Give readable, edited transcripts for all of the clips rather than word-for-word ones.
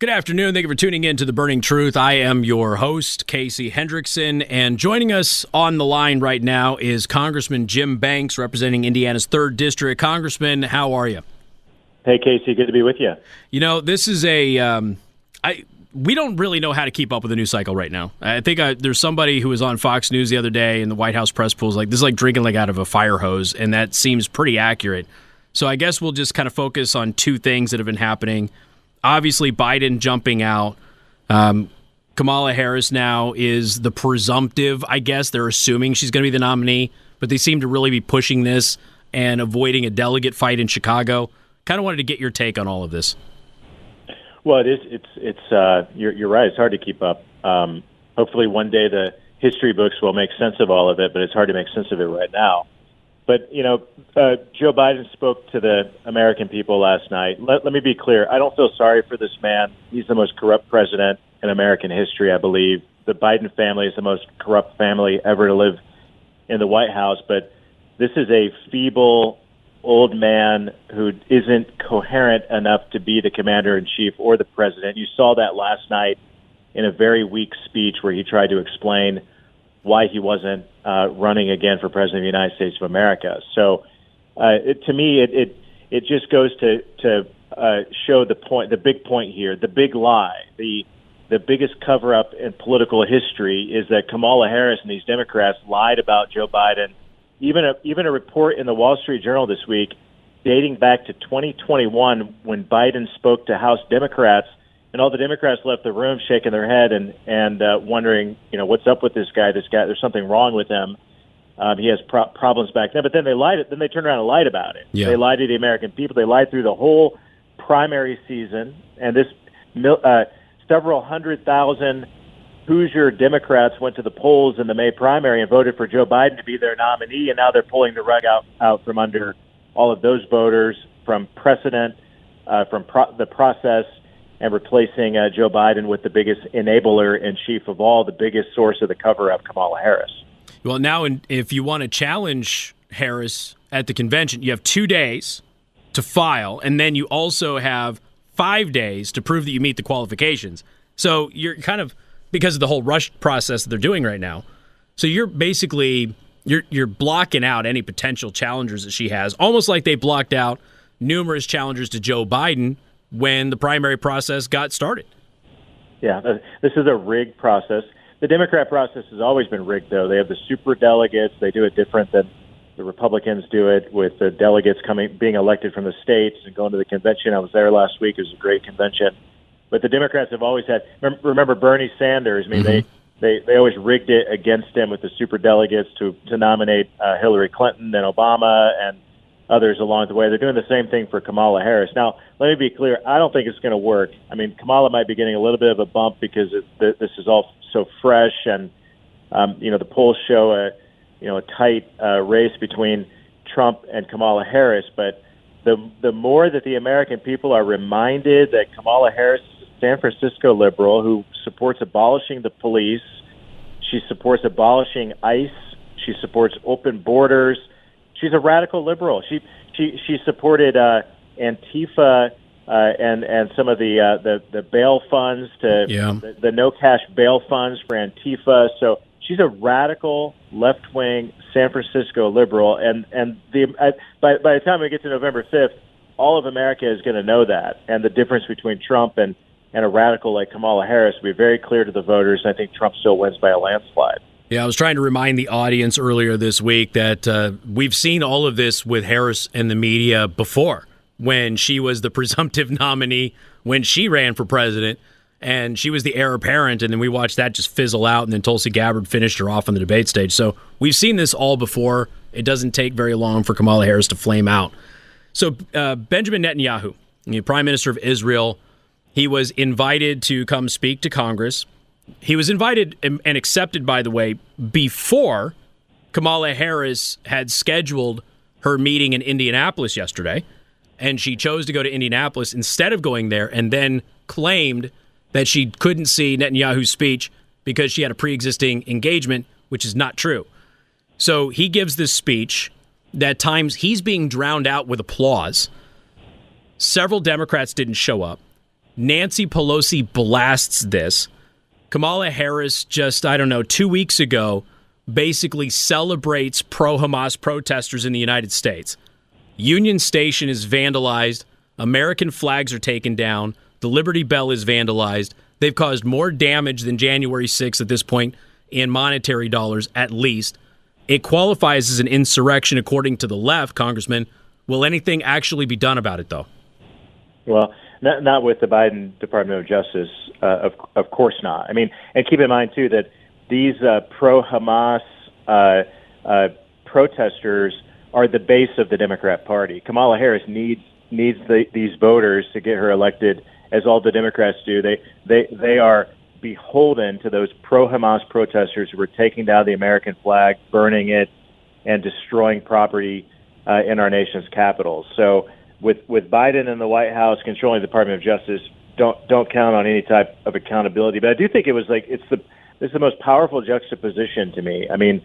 Good afternoon. Thank you for tuning in to The Burning Truth. I am your host, Casey Hendrickson, and joining us on the line right now is Congressman Jim Banks, representing Indiana's 3rd District. Congressman, how are you? Hey, Casey. Good to be with you. You know, this is we don't really know how to keep up with the news cycle right now. I think there's somebody who was on Fox News the other day in the White House press pool like, this is like drinking like out of a fire hose, and that seems pretty accurate. So I guess we'll just kind of focus on two things that have been happening. Obviously, Biden jumping out. Kamala Harris now is the presumptive, I guess. They're assuming she's going to be the nominee, but they seem to really be pushing this and avoiding a delegate fight in Chicago. Kind of wanted to get your take on all of this. Well, you're right. It's hard to keep up. Hopefully one day the history books will make sense of all of it, but it's hard to make sense of it right now. But, you know, Joe Biden spoke to the American people last night. Let me be clear. I don't feel sorry for this man. He's the most corrupt president in American history, I believe. The Biden family is the most corrupt family ever to live in the White House. But this is a feeble old man who isn't coherent enough to be the commander-in-chief or the president. You saw that last night in a very weak speech where he tried to explain why he wasn't running again for president of the United States of America. So to me, it just goes to show the point, the big point here, the big lie, the biggest cover-up in political history is that Kamala Harris and these Democrats lied about Joe Biden. Even a report in the Wall Street Journal this week dating back to 2021 when Biden spoke to House Democrats, and all the Democrats left the room shaking their head and wondering, you know, what's up with this guy? There's something wrong with him. He has problems back then. But then they lied. Then they turned around and lied about it. Yeah. They lied to the American people. They lied through the whole primary season. And this several 100,000 Hoosier Democrats went to the polls in the May primary and voted for Joe Biden to be their nominee. And now they're pulling the rug out from under all of those voters from precedent, from the process, and replacing Joe Biden with the biggest enabler and chief of all, the biggest source of the cover-up, Kamala Harris. Well, now if you want to challenge Harris at the convention, you have 2 days to file, and then you also have 5 days to prove that you meet the qualifications. So you're kind of, because of the whole rush process that they're doing right now, so you're basically, you're blocking out any potential challengers that she has, almost like they blocked out numerous challengers to Joe Biden when the primary process got started. Yeah, this is a rigged process. The Democrat process has always been rigged, though. They have the super delegates. They do it different than the Republicans do it, with the delegates being elected from the states and going to the convention. I was there last week. It was a great convention. But the Democrats have always had, remember Bernie Sanders? I mean, they always rigged it against him with the super delegates to nominate Hillary Clinton and Obama and others along the way. They're doing the same thing for Kamala Harris. Now, let me be clear. I don't think it's going to work. I mean, Kamala might be getting a little bit of a bump because this is all so fresh, and the polls show a tight race between Trump and Kamala Harris. But the more that the American people are reminded that Kamala Harris is a San Francisco liberal who supports abolishing the police, she supports abolishing ICE, she supports open borders. She's a radical liberal. She supported Antifa and some of the bail funds the no cash bail funds for Antifa. So she's a radical left wing San Francisco liberal, and by the time we get to November 5th, all of America is going to know that, and the difference between Trump and a radical like Kamala Harris will be very clear to the voters. And I think Trump still wins by a landslide. Yeah, I was trying to remind the audience earlier this week that we've seen all of this with Harris and the media before, when she was the presumptive nominee, when she ran for president, and she was the heir apparent, and then we watched that just fizzle out, and then Tulsi Gabbard finished her off on the debate stage. So we've seen this all before. It doesn't take very long for Kamala Harris to flame out. So Benjamin Netanyahu, the Prime Minister of Israel, he was invited to come speak to Congress. He was invited and accepted, by the way, before Kamala Harris had scheduled her meeting in Indianapolis yesterday, and she chose to go to Indianapolis instead of going there, and then claimed that she couldn't see Netanyahu's speech because she had a pre-existing engagement, which is not true. So he gives this speech that times he's being drowned out with applause. Several Democrats didn't show up. Nancy Pelosi blasts this. Kamala Harris just, 2 weeks ago, basically celebrates pro-Hamas protesters in the United States. Union Station is vandalized. American flags are taken down. The Liberty Bell is vandalized. They've caused more damage than January 6th at this point in monetary dollars, at least. It qualifies as an insurrection according to the left, Congressman. Will anything actually be done about it, though? Well, not with the Biden Department of Justice, of course not. I mean, and keep in mind, too, that these pro-Hamas protesters are the base of the Democrat Party. Kamala Harris needs these voters to get her elected, as all the Democrats do. They are beholden to those pro-Hamas protesters who were taking down the American flag, burning it, and destroying property in our nation's capital. So with Biden in the White House controlling the Department of Justice, don't count on any type of accountability. But I do think it was like it's the most powerful juxtaposition to me. I mean,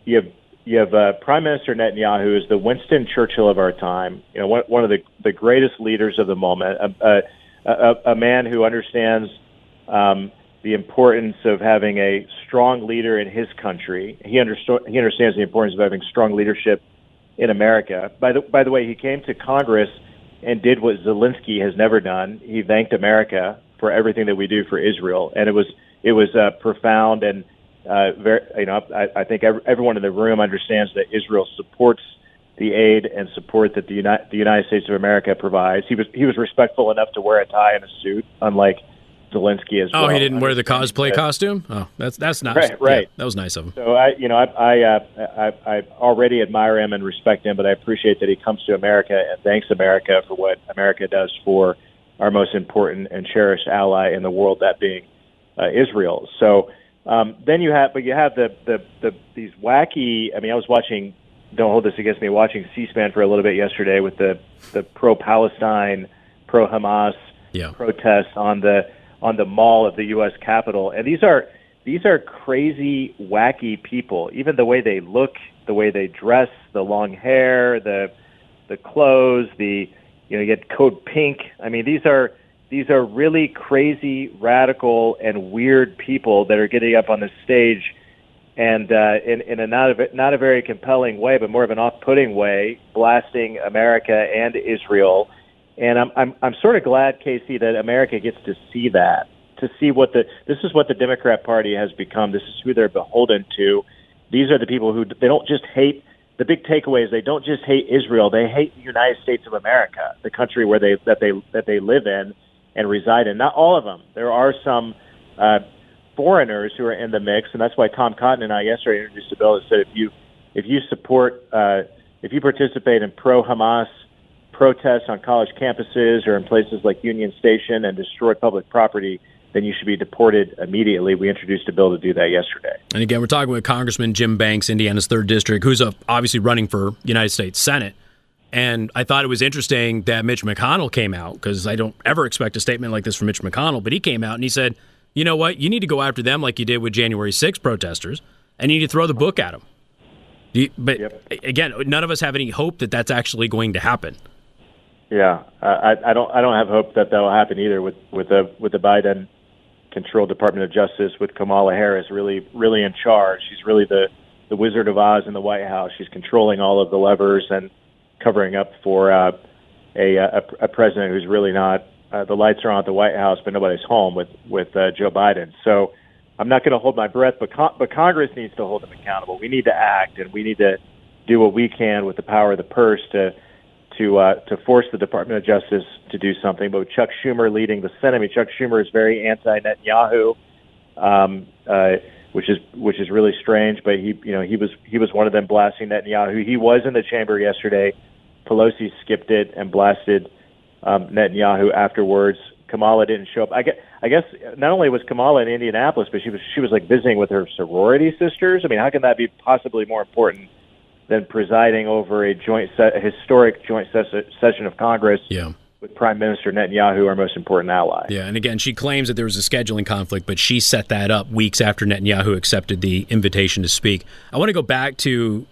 you have Prime Minister Netanyahu, who is the Winston Churchill of our time. You know, one of the greatest leaders of the moment. A man who understands the importance of having a strong leader in his country. He understands the importance of having strong leadership in America. By the way, he came to Congress and did what Zelensky has never done. He thanked America for everything that we do for Israel, and it was profound and very. You know, I think everyone in the room understands that Israel supports the aid and support that the United States of America provides. He was respectful enough to wear a tie and a suit, unlike Zelensky as well. Oh, he didn't wear the cosplay costume? Oh, that's nice. Right. Yeah, that was nice of him. So I already admire him and respect him, but I appreciate that he comes to America and thanks America for what America does for our most important and cherished ally in the world, that being Israel. So then you have these wacky. I mean, I was watching. Don't hold this against me. Watching C-SPAN for a little bit yesterday with the pro-Palestine, pro-Hamas protests on the mall of the U.S. Capitol, and these are crazy, wacky people. Even the way they look, the way they dress, the long hair, the clothes, you get code pink. I mean, these are really crazy, radical, and weird people that are getting up on the stage, and in a not a very compelling way, but more of an off-putting way, blasting America and Israel. And I'm sort of glad, Casey, that America gets to see that, to see this is what the Democrat Party has become. This is who they're beholden to. These are the people who they don't just hate. The big takeaway is they don't just hate Israel; they hate the United States of America, the country where they live in and reside in. Not all of them. There are some foreigners who are in the mix, and that's why Tom Cotton and I yesterday introduced a bill that said if you participate in pro-Hamas protests on college campuses or in places like Union Station and destroy public property, then you should be deported immediately. We introduced a bill to do that yesterday. And again, we're talking with Congressman Jim Banks, Indiana's 3rd District, who's obviously running for United States Senate. And I thought it was interesting that Mitch McConnell came out, because I don't ever expect a statement like this from Mitch McConnell, but he came out and he said, you know what, you need to go after them like you did with January 6th protesters, and you need to throw the book at them. Again, none of us have any hope that that's actually going to happen. Yeah, I don't have hope that will happen either with the Biden-controlled Department of Justice, with Kamala Harris really in charge. She's really the Wizard of Oz in the White House. She's controlling all of the levers and covering up for a president who's really not. The lights are on at the White House, but nobody's home with Joe Biden. So I'm not going to hold my breath, but Congress needs to hold them accountable. We need to act, and we need to do what we can with the power of the purse to force the Department of Justice to do something. But with Chuck Schumer leading the Senate, I mean, Chuck Schumer is very anti-Netanyahu, which is really strange. But he was one of them blasting Netanyahu. He was in the chamber yesterday. Pelosi skipped it and blasted Netanyahu afterwards. Kamala didn't show up. I guess not only was Kamala in Indianapolis, but she was like visiting with her sorority sisters. I mean, how can that be possibly more important than presiding over a historic joint session of Congress with Prime Minister Netanyahu, our most important ally? Yeah, and again, she claims that there was a scheduling conflict, but she set that up weeks after Netanyahu accepted the invitation to speak. I want to go back to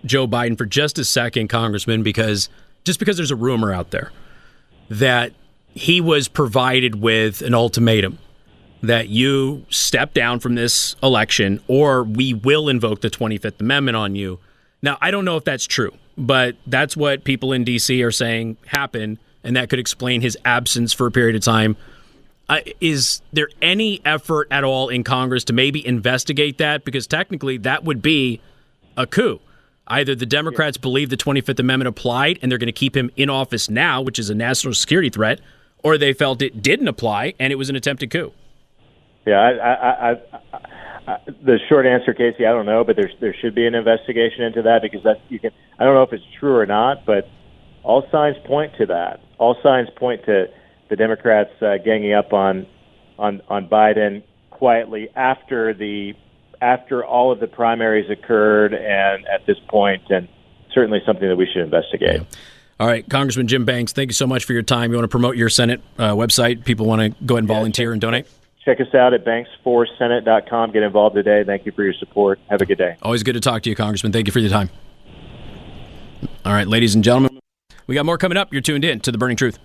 Joe Biden for just a second, Congressman, because there's a rumor out there that he was provided with an ultimatum that you step down from this election or we will invoke the 25th Amendment on you. Now, I don't know if that's true, but that's what people in D.C. are saying happened, and that could explain his absence for a period of time. Is there any effort at all in Congress to maybe investigate that? Because technically that would be a coup. Either the Democrats believe the 25th Amendment applied and they're going to keep him in office now, which is a national security threat, or they felt it didn't apply and it was an attempted coup. Yeah, the short answer, Casey, I don't know, but there should be an investigation into that because I don't know if it's true or not, but all signs point to that. All signs point to the Democrats ganging up on Biden quietly after all of the primaries occurred and at this point, and certainly something that we should investigate. Yeah. All right, Congressman Jim Banks, thank you so much for your time. You want to promote your Senate website? People want to go ahead and volunteer and donate? Check us out at banks4senate.com. Get involved today. Thank you for your support. Have a good day. Always good to talk to you, Congressman. Thank you for your time. All right, ladies and gentlemen, we got more coming up. You're tuned in to The Burning Truth.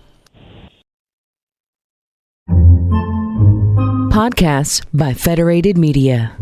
Podcasts by Federated Media.